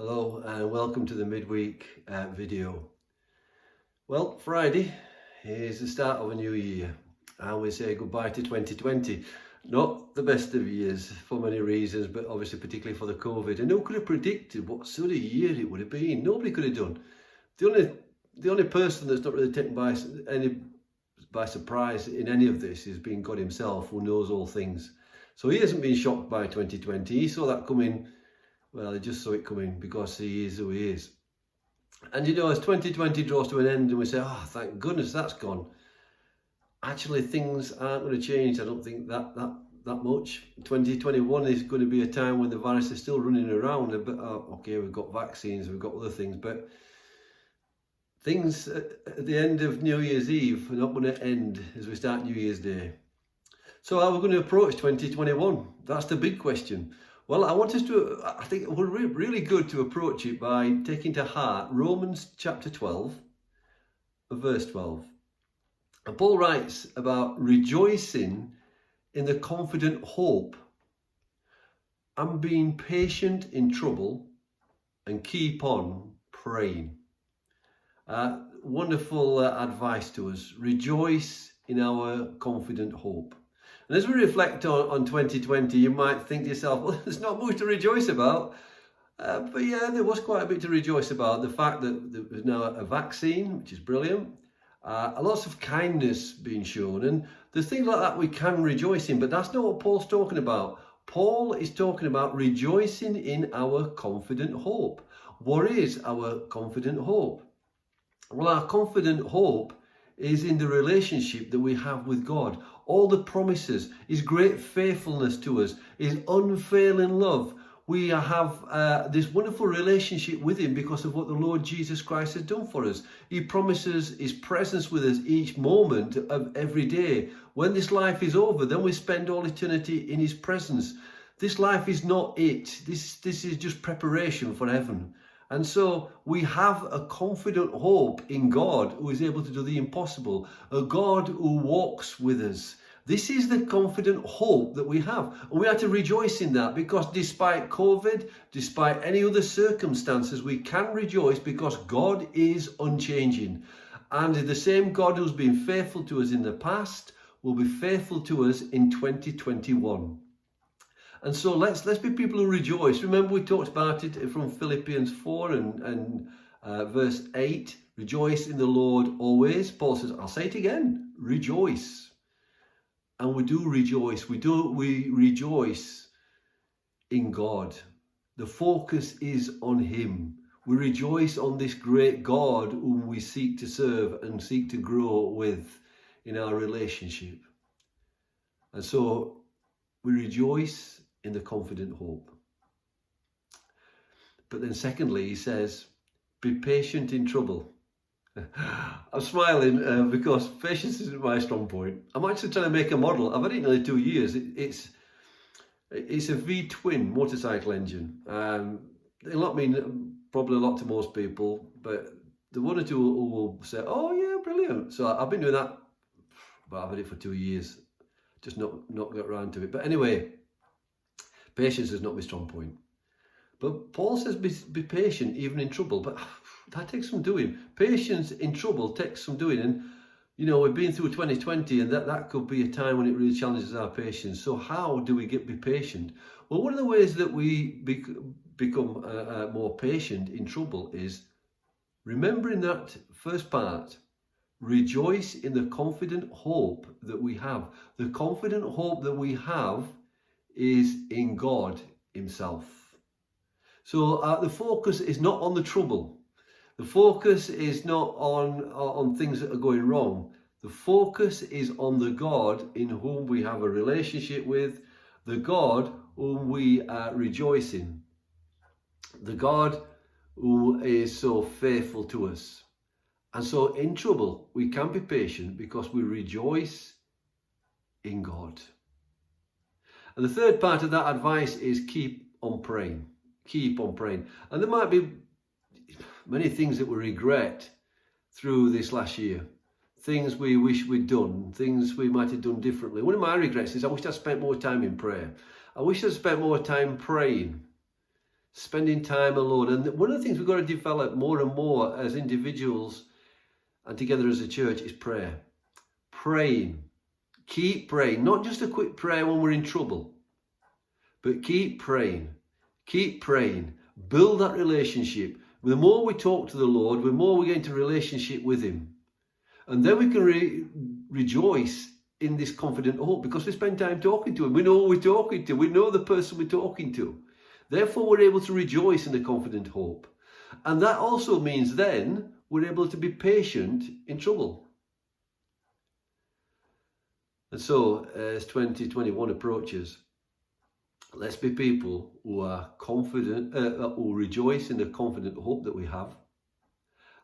Hello and welcome to the midweek video. Well, Friday is the start of a new year and we say goodbye to 2020. Not the best of years for many reasons, but obviously particularly for the COVID. And who could have predicted what sort of year it would have been? Nobody could have done. The only person that's not really taken by surprise in any of this has been God himself, who knows all things. So he hasn't been shocked by 2020. He saw that coming. Well, he just saw it coming because he is who he is. And you know, as 2020 draws to an end and we say, oh, thank goodness that's gone. Actually, things aren't going to change. I don't think that much. 2021 is going to be a time when the virus is still running around. But okay, we've got vaccines, we've got other things, but things at the end of New Year's Eve are not going to end as we start New Year's Day. So how are we going to approach 2021? That's the big question. Well, I think we're really good to approach it by taking to heart Romans chapter 12, verse 12. And Paul writes about rejoicing in the confident hope and being patient in trouble and keep on praying. Wonderful advice to us. Rejoice in our confident hope. And as we reflect on 2020, you might think to yourself, well, there's not much to rejoice about. But yeah, there was quite a bit to rejoice about. The fact that there was now a vaccine, which is brilliant. Lots of kindness being shown. And there's things like that we can rejoice in. But that's not what Paul's talking about. Paul is talking about rejoicing in our confident hope. What is our confident hope? Well, our confident hope is in the relationship that we have with God. All the promises, his great faithfulness to us, his unfailing love. We have this wonderful relationship with him because of what the Lord Jesus Christ has done for us. He promises his presence with us each moment of every day. When this life is over, then we spend all eternity in his presence. This life is not it. This is just preparation for heaven. And so we have a confident hope in God who is able to do the impossible, a God who walks with us. This is the confident hope that we have. And we have to rejoice in that because despite COVID, despite any other circumstances, we can rejoice because God is unchanging. And the same God who's been faithful to us in the past will be faithful to us in 2021. And so let's be people who rejoice. Remember, we talked about it from Philippians 4 and verse 8. Rejoice in the Lord always. Paul says, I'll say it again, rejoice. And we do rejoice. We rejoice in God. The focus is on him. We rejoice on this great God whom we seek to serve and seek to grow with in our relationship. And so we rejoice in the confident hope. But then secondly, he says, be patient in trouble. I'm smiling because patience isn't my strong point. I'm actually trying to make a model. I've had it nearly 2 years. It's a V-twin motorcycle engine. It'll not mean probably a lot to most people, but the one or two who will say, oh yeah, brilliant. So I've been doing that, but I've had it for 2 years. Just not got around to it. But anyway, patience is not my strong point. But Paul says be patient even in trouble. But that takes some doing. Patience in trouble takes some doing. And, you know, we've been through 2020 and that could be a time when it really challenges our patience. So how do we be patient? Well, one of the ways that we become more patient in trouble is remembering that first part. Rejoice in the confident hope that we have. The confident hope that we have is in God himself. So the focus is not on the trouble. The focus is not on things that are going wrong. The focus is on the God in whom we have a relationship with, the God whom we rejoice in, the God who is so faithful to us. And so in trouble, we can be patient because we rejoice in God. And the third part of that advice is keep on praying. Keep on praying. And there might be many things that we regret through this last year. Things we wish we'd done. Things we might have done differently. One of my regrets is I wish I'd spent more time in prayer. I wish I'd spent more time praying. spending time alone. And one of the things we've got to develop more and more as individuals and together as a church is prayer. Praying. Keep praying. Not just a quick prayer when we're in trouble, but keep praying. Keep praying. Build that relationship. The more we talk to the Lord, the more we get into relationship with him. And then we can rejoice in this confident hope because we spend time talking to him. We know who we're talking to. We know the person we're talking to. Therefore, we're able to rejoice in the confident hope. And that also means then we're able to be patient in trouble. And so, as 2021 approaches, let's be people who are confident, who rejoice in the confident hope that we have.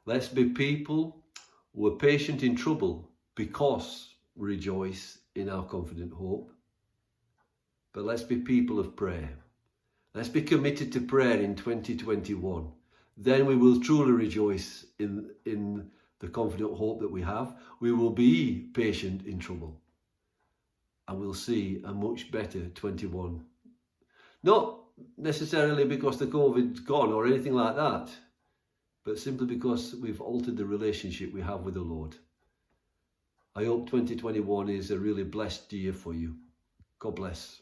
Let's be people who are patient in trouble because we rejoice in our confident hope. But let's be people of prayer. Let's be committed to prayer in 2021. Then we will truly rejoice in the confident hope that we have. We will be patient in trouble. And we'll see a much better 21. Not necessarily because the COVID's gone or anything like that, but simply because we've altered the relationship we have with the Lord. I hope 2021 is a really blessed year for you. God bless.